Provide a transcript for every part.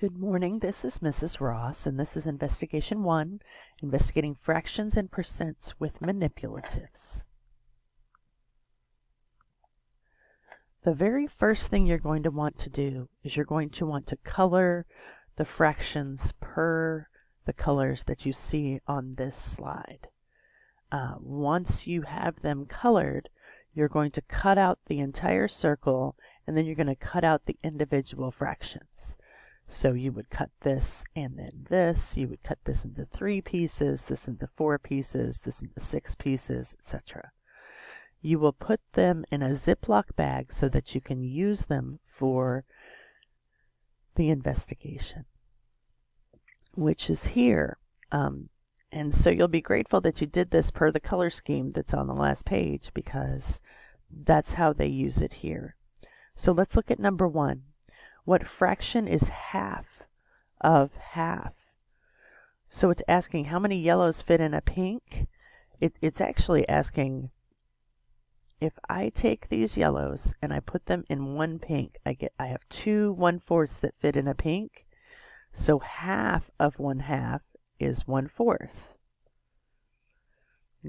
Good morning, this is Mrs. Ross, and this is Investigation 1, investigating fractions and percents with manipulatives. The very first thing you're going to want to do is you're going to want to color the fractions per the colors that you see on this slide. Once you have them colored, you're going to cut out the entire circle, and then you're going to cut out the individual fractions. So you would cut this and then this, you would cut this into 3 pieces, this into 4 pieces, this into 6 pieces, etc. You will put them in a Ziploc bag so that you can use them for the investigation, which is here. And so you'll be grateful that you did this per the color scheme that's on the last page, because that's how they use it here. So let's look at number 1. What fraction is half of half? So it's asking how many yellows fit in a pink. It's actually asking, if I take these yellows and I put them in one pink, I have 2 1/4 that fit in a pink. So half of 1/2 is 1/4.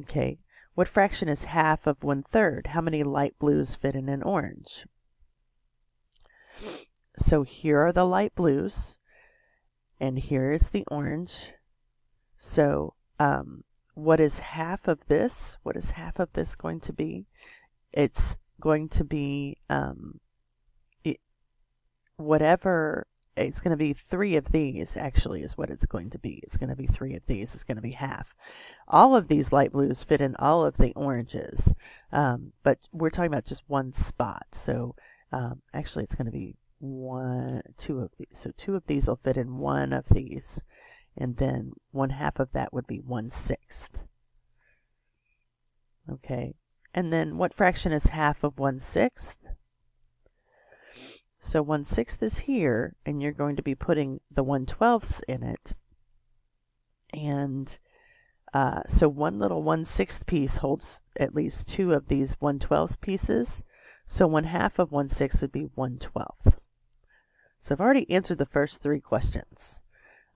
Okay. What fraction is half of 1/3? How many light blues fit in an orange? So here are the light blues, and here is the orange. So what is half of this? What is half of this going to be? It's going to be whatever. It's going to be 3 of these, actually, is what it's going to be. It's going to be 3 of these. It's going to be half. All of these light blues fit in all of the oranges, but we're talking about just one spot. So actually, it's going to be 2 of these. So 2 of these will fit in 1 of these, and then 1/2 of that would be 1/6. Okay, and then what fraction is half of 1/6? So 1/6 is here, and you're going to be putting the 1/12ths in it. And so one little 1/6 piece holds at least 2 of these 1/12 pieces. So 1/2 of 1/6 would be 1/12. So I've already answered the first 3 questions.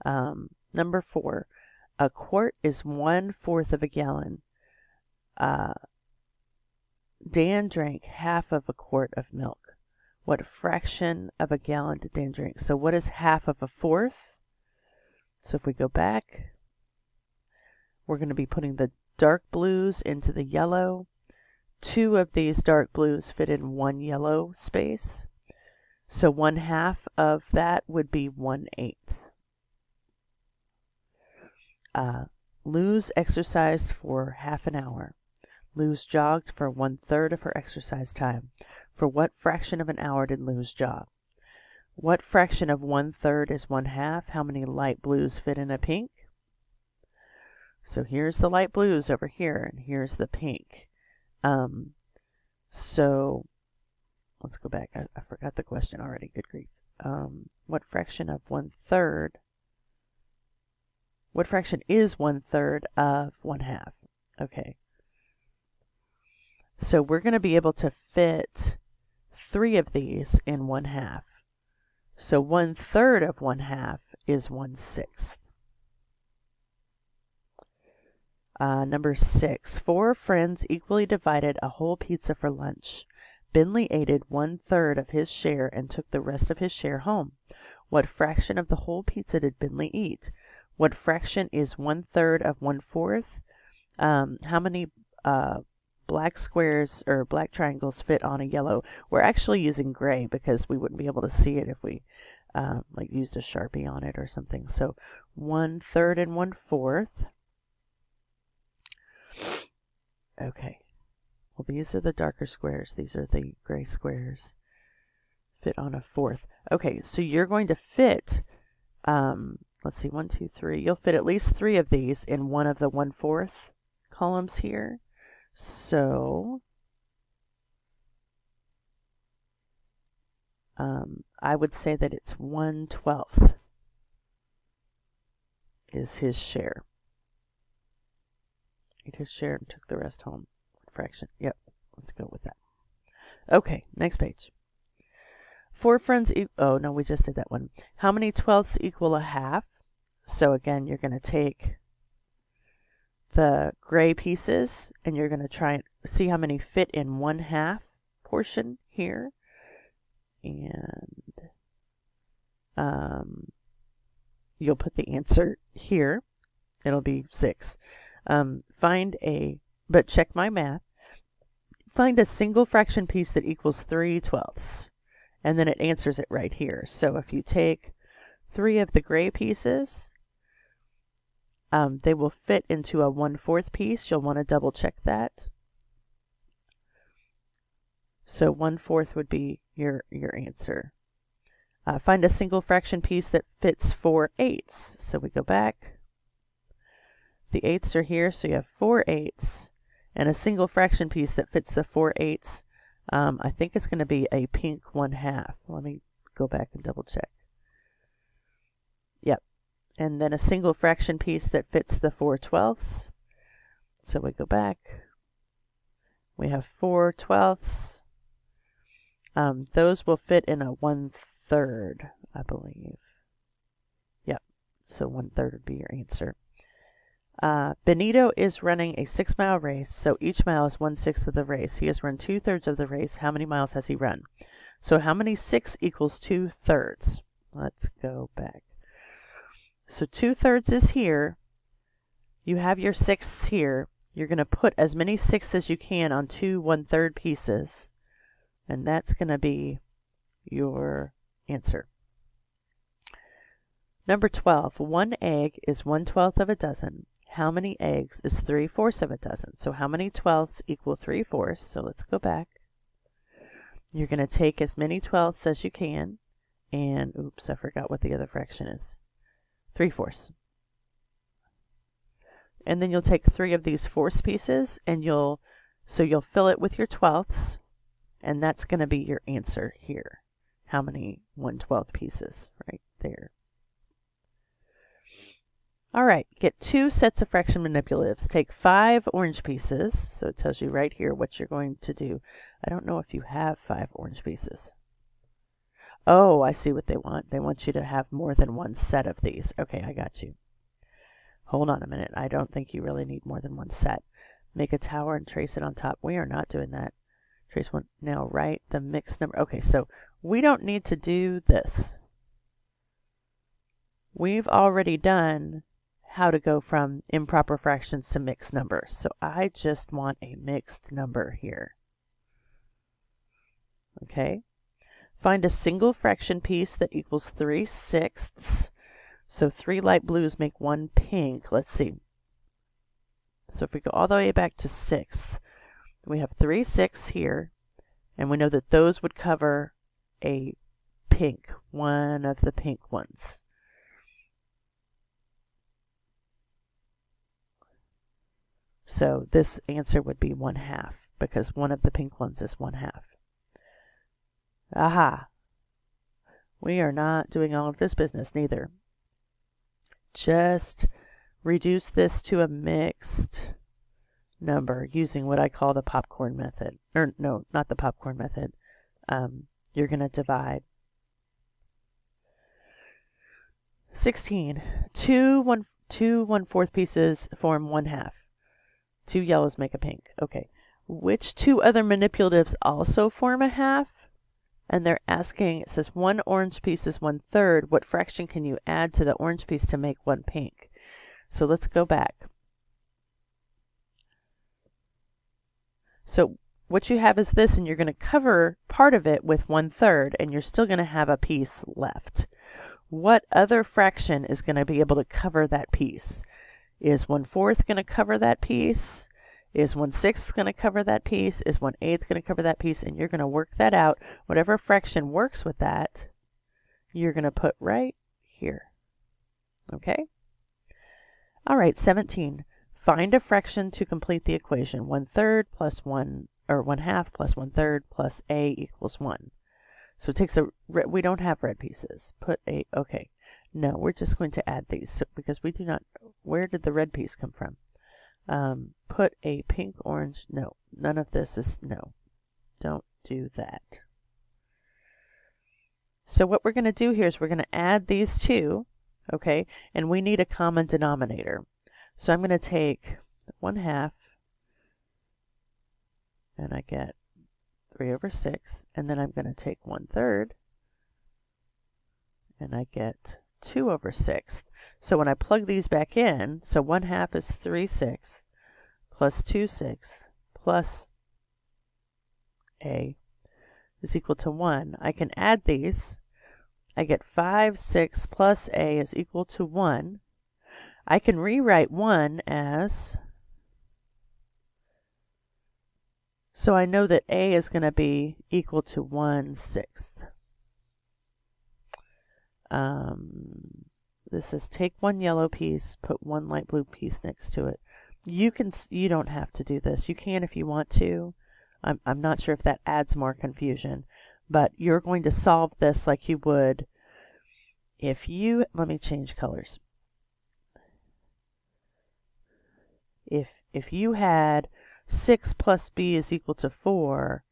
Number 4, a quart is 1/4 of a gallon. Dan drank half of a quart of milk. What fraction of a gallon did Dan drink? So what is half of a 1/4? So if we go back, we're going to be putting the dark blues into the yellow. 2 of these dark blues fit in 1 yellow space. So 1/2 of that would be 1/8. Luz exercised for half an hour. Luz jogged for 1/3 of her exercise time. For what fraction of an hour did Luz jog? What fraction of 1/3 is 1/2? How many light blues fit in a pink? So here's the light blues over here, and here's the pink. So let's go back. I forgot the question already. Good grief. What fraction of 1/3? What fraction is 1/3 of 1/2? Okay. So we're going to be able to fit 3 of these in 1/2. So 1/3 of 1/2 is 1/6. Number 6, 4 friends equally divided a whole pizza for lunch. Binley ate 1/3 of his share and took the rest of his share home. What fraction of the whole pizza did Binley eat? What fraction is 1/3 of 1/4? How many black squares or black triangles fit on a yellow? We're actually using gray because we wouldn't be able to see it if we like used a Sharpie on it or something. So 1/3 and 1/4. Okay. Well, these are the darker squares. These are the gray squares. Fit on a 1/4. Okay, so you're going to fit, let's see, 1, 2, 3. You'll fit at least 3 of these in one of the 1/4 columns here. So I would say that it's 1/12 is his share. Ate his share and took the rest home. Fraction. Yep, let's go with that. Okay, next page. 4 friends oh no, we just did that one. How many twelfths equal a half? So again, you're going to take the gray pieces and you're going to try and see how many fit in 1/2 portion here. And you'll put the answer here. It'll be 6. But check my math. Find a single fraction piece that equals 3 twelfths. And then it answers it right here. So if you take 3 of the gray pieces, they will fit into a 1/4 piece. You'll want to double check that. So 1/4 would be your answer. Find a single fraction piece that fits 4 eighths. So we go back. The eighths are here, so you have 4 eighths. And a single fraction piece that fits the 4 eighths, I think it's going to be a pink 1/2. Let me go back and double check. Yep. And then a single fraction piece that fits the 4 twelfths. So we go back. We have 4 twelfths. Those will fit in a 1/3, I believe. Yep. So 1/3 would be your answer. Benito is running a 6-mile race, so each mile is 1/6 of the race. He has run 2/3 of the race. How many miles has he run? So how many 6 equals 2/3? Let's go back. So 2/3 is here. You have your 6ths here. You're going to put as many 6s as you can on 2 1/3 pieces, and that's going to be your answer. Number 12. 1 egg is 1/12 of a dozen. How many eggs is 3/4 of a dozen? So how many twelfths equal 3/4? So let's go back. You're going to take as many twelfths as you can, and oops, I forgot what the other fraction is. 3/4. And then you'll take 3 of these 4 pieces, and you'll fill it with your twelfths, and that's going to be your answer here. How many 1/12 pieces right there. All right, get 2 sets of fraction manipulatives. Take 5 orange pieces, so it tells you right here what you're going to do. I don't know if you have 5 orange pieces. Oh, I see what they want. They want you to have more than 1 set of these. Okay, I got you. Hold on a minute. I don't think you really need more than 1 set. Make a tower and trace it on top. We are not doing that. Trace one. Now write the mixed number. Okay, so we don't need to do this. We've already done how to go from improper fractions to mixed numbers. So I just want a mixed number here. Okay. Find a single fraction piece that equals 3/6. So 3 light blues make 1 pink. Let's see. So if we go all the way back to 6, we have 3 6 here, and we know that those would cover a pink, one of the pink ones. So this answer would be 1/2, because one of the pink ones is 1/2. Aha! We are not doing all of this business, neither. Just reduce this to a mixed number using what I call the popcorn method. Or no, not the popcorn method. You're going to divide. 16. 2 1/4 pieces form 1/2. 2 yellows make a pink. Okay. Which 2 other manipulatives also form a half? And they're asking, it says 1 orange piece is 1/3. What fraction can you add to the orange piece to make 1 pink? So let's go back. So what you have is this, and you're going to cover part of it with 1/3, and you're still going to have a piece left. What other fraction is going to be able to cover that piece? Is 1/4 going to cover that piece? Is 1/6 going to cover that piece? Is 1/8 going to cover that piece? And you're going to work that out. Whatever fraction works with that, you're going to put right here. Okay? All right, 17. Find a fraction to complete the equation. 1/3 plus 1, or 1/2 plus 1/3 plus a equals 1. So it takes a, we don't have red pieces. Put a, okay. No, we're just going to add these, so, because we do not, where did the red piece come from? Put a pink, orange, no, none of this is, no, don't do that. So what we're going to do here is we're going to add these two, okay, and we need a common denominator. So I'm going to take 1/2, and I get 3/6, and then I'm going to take 1/3, and I get 2/6. So when I plug these back in, so 1/2 is 3/6 plus 2/6 plus a is equal to 1. I can add these. I get 5/6 plus a is equal to 1. I can rewrite 1 as, so I know that a is going to be equal to 1/6. This says take one yellow piece, put one light blue piece next to it. You don't have to do this. You can if you want to. I'm not sure if that adds more confusion, but you're going to solve this like you would if you, let me change colors. If you had 6 plus b is equal to 4,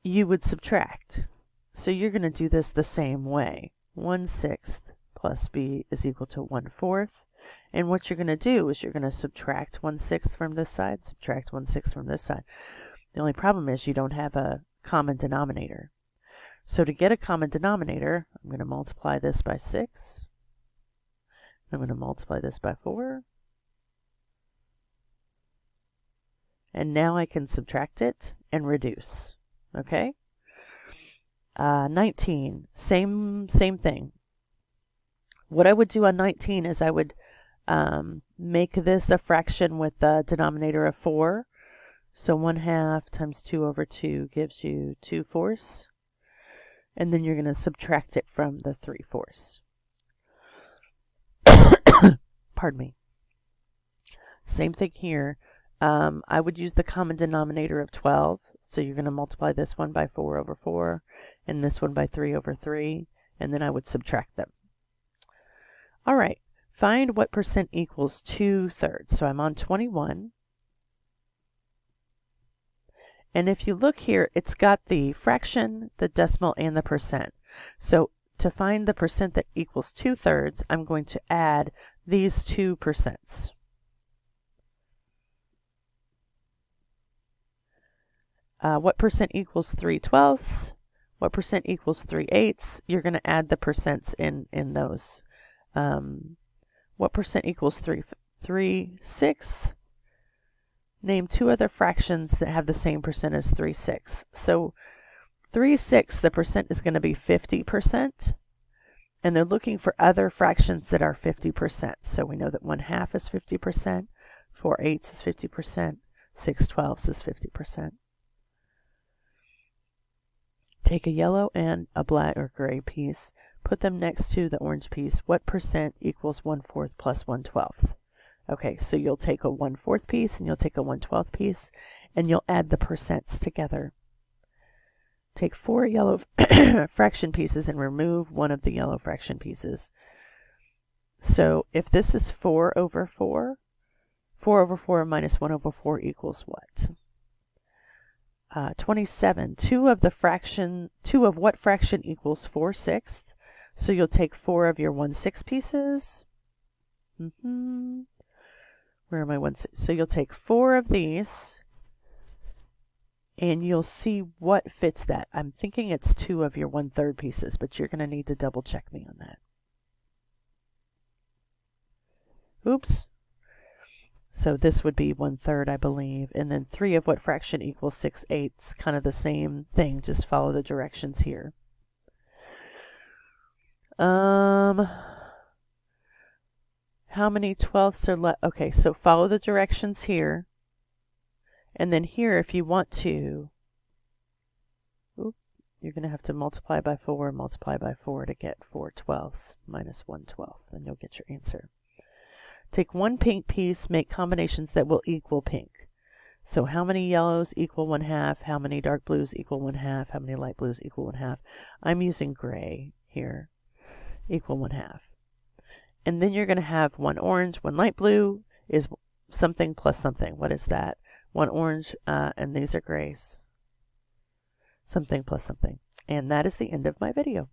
you would subtract. So you're going to do this the same way. 1/6 plus b is equal to 1/4. And what you're going to do is you're going to subtract 1/6 from this side, subtract 1/6 from this side. The only problem is you don't have a common denominator. So to get a common denominator, I'm going to multiply this by 6. I'm going to multiply this by 4. And now I can subtract it and reduce. Okay? 19, same thing. What I would do on 19 is I would make this a fraction with the denominator of 4. So 1/2 times 2/2 gives you 2/4. And then you're going to subtract it from the 3/4. Pardon me. Same thing here. I would use the common denominator of 12. So you're going to multiply this one by 4/4 and this one by 3/3, and then I would subtract them. All right, find what percent equals 2/3. So I'm on 21. And if you look here, it's got the fraction, the decimal, and the percent. So to find the percent that equals 2/3, I'm going to add these two percents. What percent equals 3/12? What percent equals 3/8? You're going to add the percents in those. What percent equals 3/6? Name two other fractions that have the same percent as 3/6. So 3/6, the percent is going to be 50%. And they're looking for other fractions that are 50%. So we know that 1/2 is 50%, 4/8 is 50%, 6/12 is 50%. Take a yellow and a black or gray piece, put them next to the orange piece. What percent equals 1/4 plus 1/12? Okay, so you'll take a 1/4 piece and you'll take a 1/12 piece and you'll add the percents together. Take 4 yellow fraction pieces and remove one of the yellow fraction pieces. So if this is 4/4, 4/4 minus 1/4 equals what? 27. 2 of what fraction equals 4/6? So you'll take 4 of your 1/6 pieces. Where are my 1/6? So you'll take 4 of these, and you'll see what fits that. I'm thinking it's 2 of your 1/3 pieces, but you're going to need to double check me on that. Oops. So this would be 1/3, I believe. And then 3 of what fraction equals 6/8? Kind of the same thing, just follow the directions here. How many 12ths are left? Okay, so follow the directions here. And then here, if you want to, you're going to have to multiply by 4 to get 4/12 minus 1/12, and you'll get your answer. Take one pink piece, make combinations that will equal pink. So how many yellows equal 1/2? How many dark blues equal 1/2? How many light blues equal 1/2? I'm using gray here, equal 1/2. And then you're going to have one orange, one light blue is something plus something. What is that? One orange, and these are grays. Something plus something. And that is the end of my video.